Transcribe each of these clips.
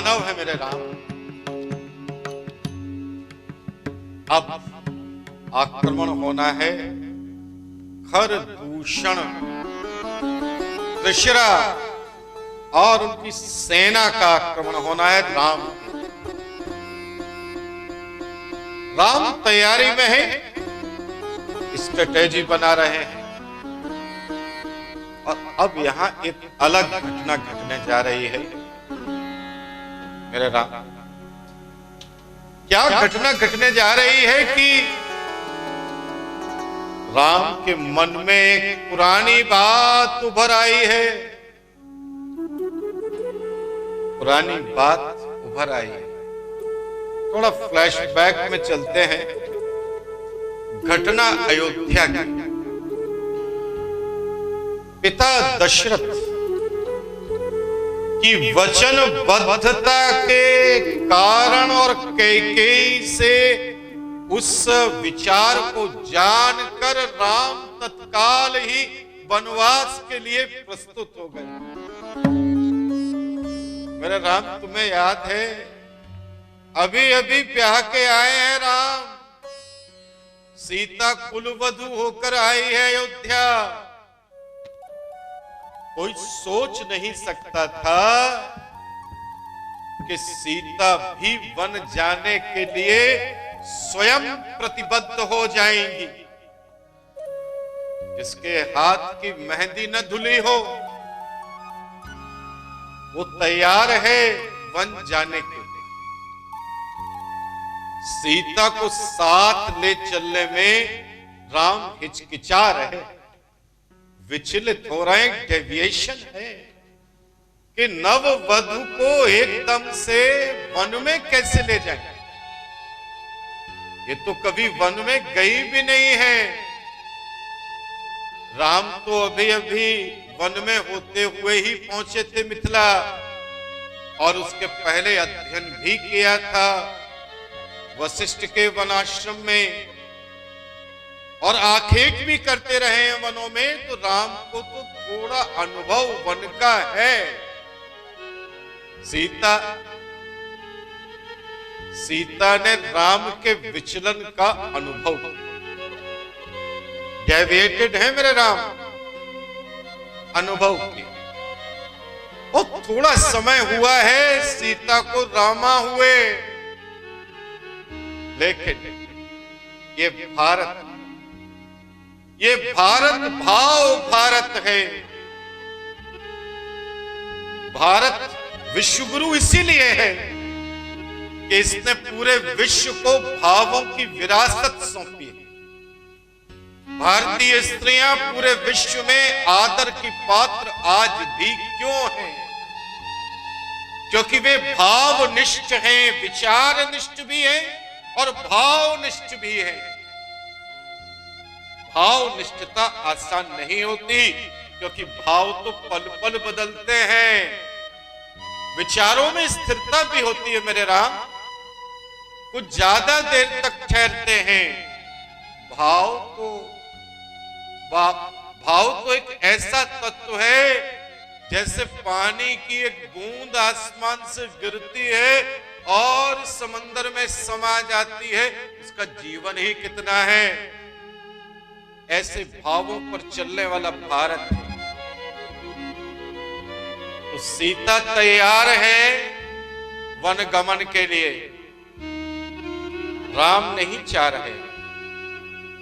दानव है मेरे राम। अब आक्रमण होना है खर दूषण त्रिशिरा और उनकी सेना का आक्रमण होना है राम। राम तैयारी में है, स्ट्रेटेजी बना रहे हैं। और अब यहां एक अलग घटना घटने जा रही है मेरे राम। क्या घटना घटने जा रही है कि राम के मन में एक पुरानी बात उभर आई है। पुरानी बात उभर आई है। थोड़ा फ्लैशबैक में चलते हैं। घटना अयोध्या की। पिता दशरथ की वचनबद्धता के कारण और कैकेयी से उस विचार को जानकर राम तत्काल ही वनवास के लिए प्रस्तुत हो गए। मेरे राम, तुम्हें याद है अभी अभी ब्याह के आए हैं राम। सीता कुलवधू होकर आई है अयोध्या। कोई सोच नहीं सकता था कि सीता भी वन जाने के लिए स्वयं प्रतिबद्ध हो जाएंगी। जिसके हाथ की मेहंदी न धुली हो वो तैयार है वन जाने के लिए। सीता को साथ ले चलने में राम हिचकिचा रहे, विचलित हो रहे। डेविएशन है कि नववधू को एकदम से वन में कैसे ले जाए। ये तो कभी वन में गई भी नहीं है। राम तो अभी अभी वन में होते हुए ही पहुंचे थे मिथिला, और उसके पहले अध्ययन भी किया था वशिष्ठ के वनाश्रम में, और आखेट भी करते रहे हैं वनों में। तो राम को तो थोड़ा अनुभव वन का है। सीता ने राम के विचलन का अनुभव डेविएटेड है मेरे राम, अनुभव किया। और थोड़ा समय हुआ है सीता को रामा हुए, लेकिन ये भारत भाव भारत है। भारत विश्वगुरु इसीलिए है कि इसने पूरे विश्व को भावों की विरासत सौंपी है। भारतीय स्त्रियां पूरे विश्व में आदर की पात्र आज भी क्यों हैं? क्योंकि वे भावनिष्ठ हैं, विचारनिष्ठ भी हैं और भावनिष्ठ भी हैं। भावनिष्ठता आसान नहीं होती, क्योंकि भाव तो पल पल बदलते हैं। विचारों में स्थिरता भी होती है मेरे राम, कुछ ज्यादा देर तक ठहरते हैं। भाव तो एक ऐसा तत्व है जैसे पानी की एक बूंद आसमान से गिरती है और समंदर में समा जाती है, उसका जीवन ही कितना है। ऐसे भावों पर चलने वाला भारत है। तो सीता तैयार है वन गमन के लिए, राम नहीं चाह रहे।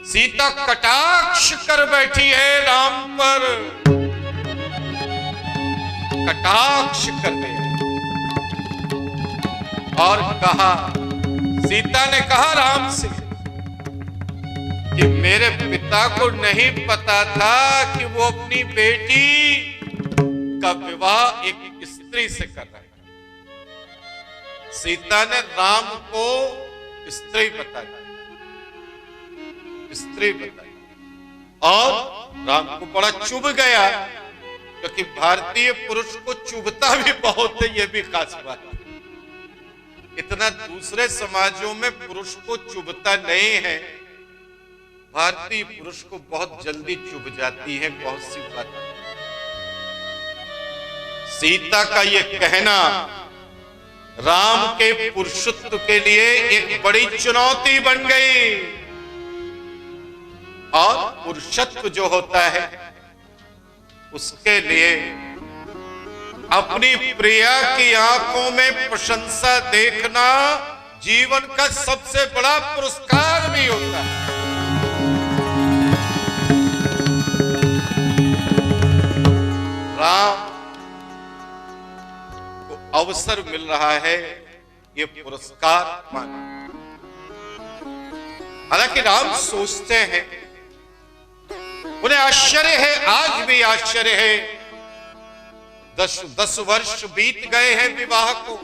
सीता कटाक्ष कर बैठी है राम पर, कटाक्ष कर दिया और कहा, सीता ने कहा राम से कि मेरे पिता को नहीं पता था कि वो अपनी बेटी का विवाह एक स्त्री से कर रहा है। सीता ने राम को स्त्री बताई, स्त्री बताई, और राम को बड़ा चुभ गया, क्योंकि भारतीय पुरुष को चुभता भी बहुत है, यह भी खास बात है। इतना दूसरे समाजों में पुरुष को चुभता नहीं है, भारतीय पुरुष को बहुत जल्दी चुभ जाती है बहुत सी बातें। सीता का यह कहना राम के पुरुषत्व के लिए एक बड़ी चुनौती बन गई। और पुरुषत्व जो होता है उसके लिए अपनी प्रिया की आंखों में प्रशंसा देखना जीवन का सबसे बड़ा पुरस्कार भी होता है। राम को अवसर मिल रहा है ये पुरस्कार पाना। हालांकि राम सोचते हैं, उन्हें आश्चर्य है, आज भी आश्चर्य है। 10 वर्ष बीत गए हैं विवाह को।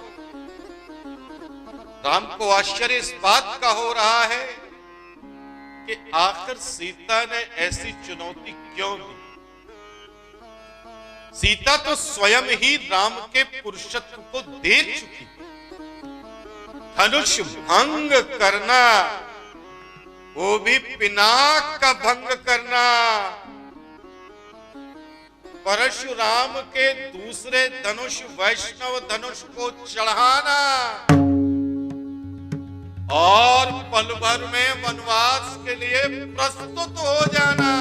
राम को आश्चर्य इस बात का हो रहा है कि आखिर सीता ने ऐसी चुनौती क्यों दी। सीता तो स्वयं ही राम के पुरुषत्व को देख चुकी थी। धनुष भंग करना, वो भी पिनाक का भंग करना, परशुराम के दूसरे धनुष वैष्णव धनुष को चढ़ाना और पल भर में वनवास के लिए प्रस्तुत हो जाना।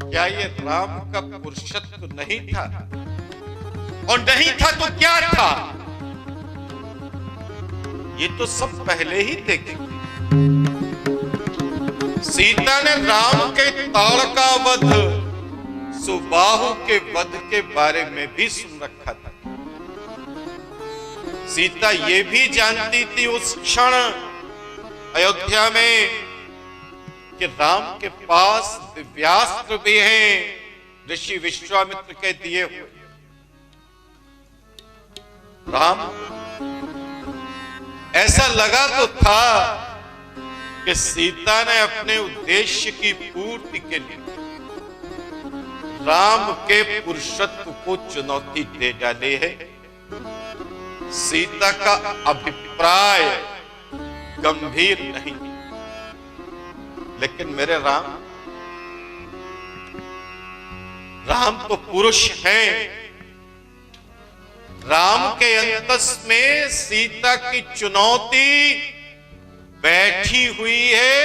क्या ये राम का पुरुषत्व नहीं था? और नहीं था तो क्या था? ये तो सब पहले ही देखे। सीता ने राम के ताड़का वध, सुबाहु के वध के बारे में भी सुन रखा था। सीता ये भी जानती थी उस क्षण अयोध्या में कि राम के पास दिव्यास्त्र भी हैं, ऋषि विश्वामित्र के दिए हुए। राम ऐसा लगा तो था कि सीता ने अपने उद्देश्य की पूर्ति के लिए राम के पुरुषत्व को चुनौती दे डाली है। सीता का अभिप्राय गंभीर नहीं, लेकिन मेरे राम तो पुरुष हैं। राम के अंतस में सीता की चुनौती बैठी हुई है,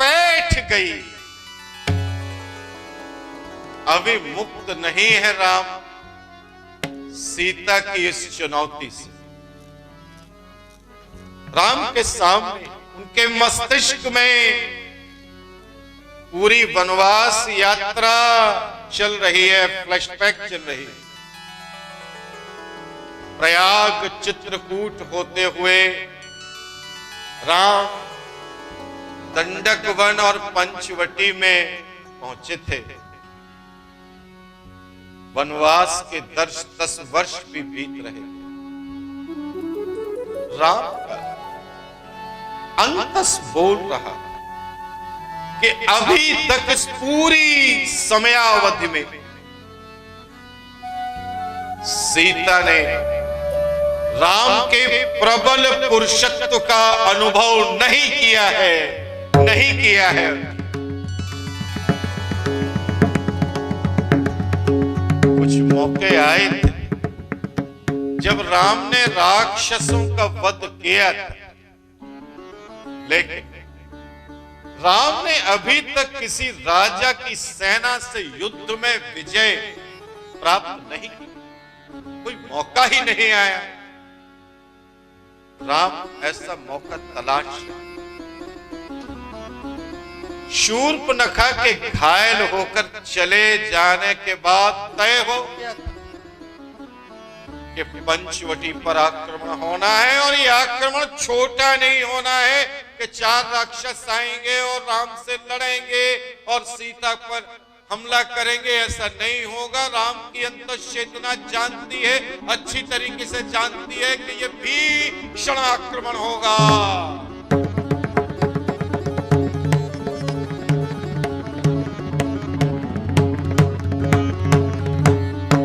बैठ गई। अभी मुक्त नहीं है राम सीता की इस चुनौती से। राम के सामने, उनके मस्तिष्क में पूरी वनवास यात्रा चल रही है, फ्लैशबैक चल रही है। प्रयाग चित्रकूट होते हुए राम दंडक वन और पंचवटी में पहुंचे थे। वनवास के 10 वर्ष भी बीत रहे थे। राम का अंतस बोल रहा कि अभी तक इस पूरी समयावधि में सीता ने राम के प्रबल पुरुषत्व का अनुभव नहीं किया है, नहीं किया है। कुछ मौके आए थे जब राम ने राक्षसों का वध किया था, लेकिन राम ने अभी तक किसी राजा की सेना से युद्ध में विजय प्राप्त नहीं की। कोई मौका ही नहीं आया। राम ऐसा मौका तलाश, शूर्पणखा के घायल होकर चले जाने के बाद तय हो गया था कि पंचवटी पर आक्रमण होना है। और ये आक्रमण छोटा नहीं होना है कि 4 राक्षस आएंगे और राम से लड़ेंगे और सीता पर हमला करेंगे। ऐसा नहीं होगा। राम की अंतःचेतना जानती है, अच्छी तरीके से जानती है कि ये भीषण आक्रमण होगा।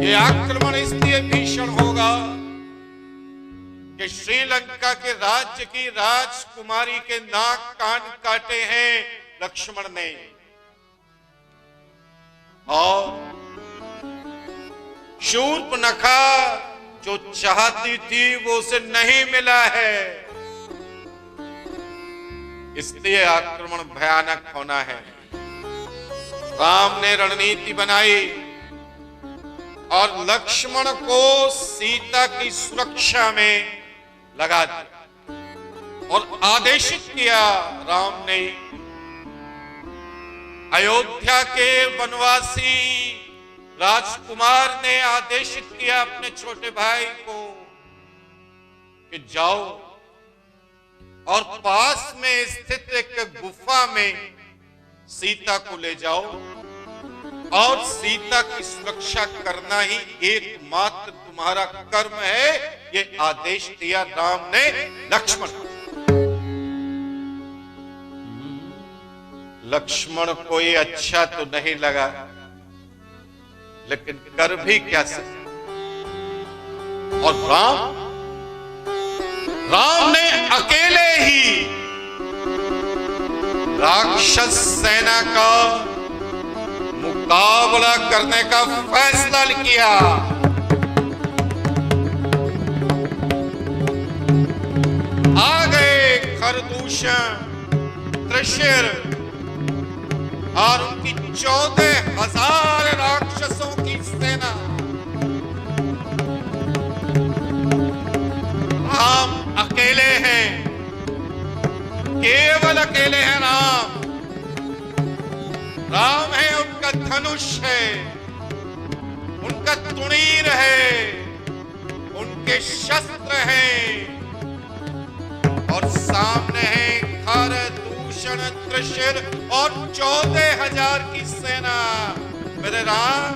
ये आक्रमण इसलिए भीषण होगा कि श्रीलंका के राज्य की राजकुमारी के नाक कान काटे हैं लक्ष्मण ने, और शूर्पणखा जो चाहती थी वो उसे नहीं मिला है, इसलिए आक्रमण भयानक होना है। राम ने रणनीति बनाई और लक्ष्मण को सीता की सुरक्षा में लगा दिया और आदेशित किया। राम ने अयोध्या के वनवासी राजकुमार ने आदेशित किया अपने छोटे भाई को कि जाओ और पास में स्थित एक गुफा में सीता को ले जाओ और सीता की सुरक्षा करना ही एकमात्र तुम्हारा कर्म है। ये आदेश दिया राम ने लक्ष्मण को। लक्ष्मण को ये अच्छा तो नहीं लगा, लेकिन कर भी क्या सकते। और राम ने अकेले ही राक्षस सेना का मुकाबला करने का फैसला किया। आ गए खरदूषण, त्रिशर और उनकी 14,000 राक्षसों की सेना। राम अकेले हैं, केवल अकेले हैं। राम है, उनका धनुष है, उनका तुणीर है, उनके शस्त्र हैं और सामने है खरदूषण, त्रिशर और 14,000 की सेना। मेरे राम,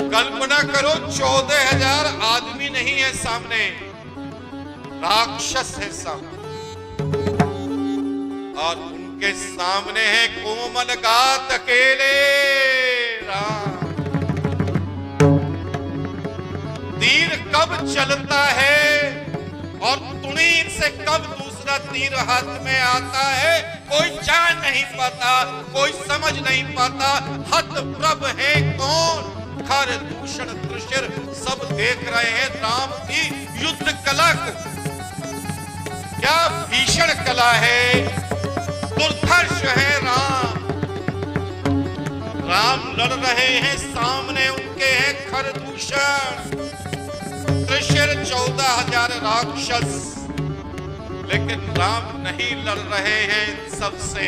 कल्पना करो 14,000 आदमी नहीं है सामने, राक्षस है सामने और उनके सामने है कोमल गात अकेले राम। तीर कब चलता है और तुणीर से कब दूसरा तीर हाथ में आता है कोई जान नहीं पाता, कोई समझ नहीं पाता। हतप्रभ है कौन? खरदूषण, त्रिशर सब देख रहे हैं राम की युद्ध कला को। क्या भीषण कला है, दुर्धर्ष है राम। राम लड़ रहे हैं, सामने उनके हैं खरदूषण, त्रिशर, 14,000 राक्षस। लेकिन राम नहीं लड़ रहे हैं सबसे,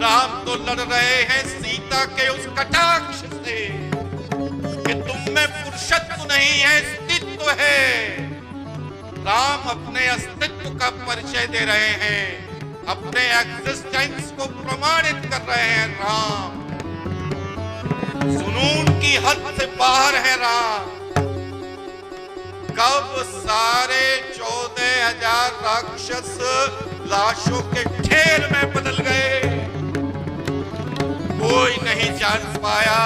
राम तो लड़ रहे हैं सीता के उस कटाक्ष से कि तुम में पुरुषत्व नहीं है, अस्तित्व है। राम अपने अस्तित्व का परिचय दे रहे हैं, अपने एग्जिस्टेंस को प्रमाणित कर रहे हैं। राम जुनून की हद से बाहर है राम। कब सारे 14,000 राक्षस लाशों के ढेर में बदल गए, कोई नहीं जान पाया।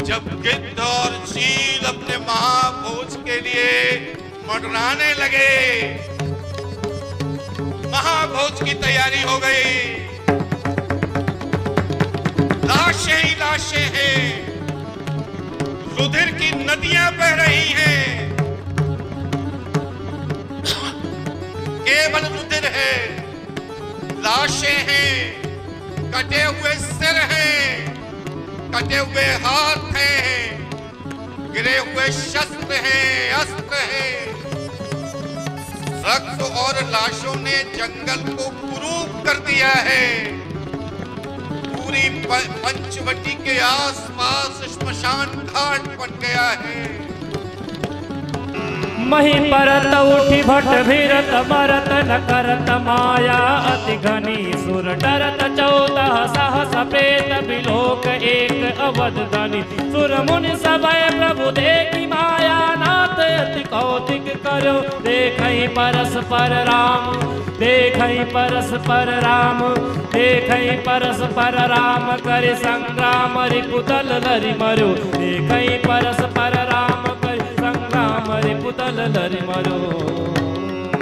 जब गिद्ध और चील अपने महाभोज के लिए मंडराने लगे, महाभोज की तैयारी हो गई, लाशें ही लाशें हैं, रुधिर की नदियां बह रही हैं, केवल रुधिर है, लाशें हैं, कटे हुए सिर हैं, कटे हुए हाथ हैं, गिरे हुए शस्त्र हैं, अस्त्र हैं। रक्त और लाशों ने जंगल को कुरूप कर दिया है। पूरी पंचवटी के आसपास श्मशान घाट बन गया है। मही परत उठी भट भीरत मरत न करत माया अति घनी सुर डरत 14 सहस प्रेत बिलोक एक अवध धनी सुर मुनि सभय प्रभु देखी माया नाथ अति कौतिक करो देखई परस्पर राम देखई परस्पर राम देखई परस्पर राम करे संग्राम रिपुदल लरि मरो देखई परस्पर राम करे संग्राम रिपुदल लरि मरो।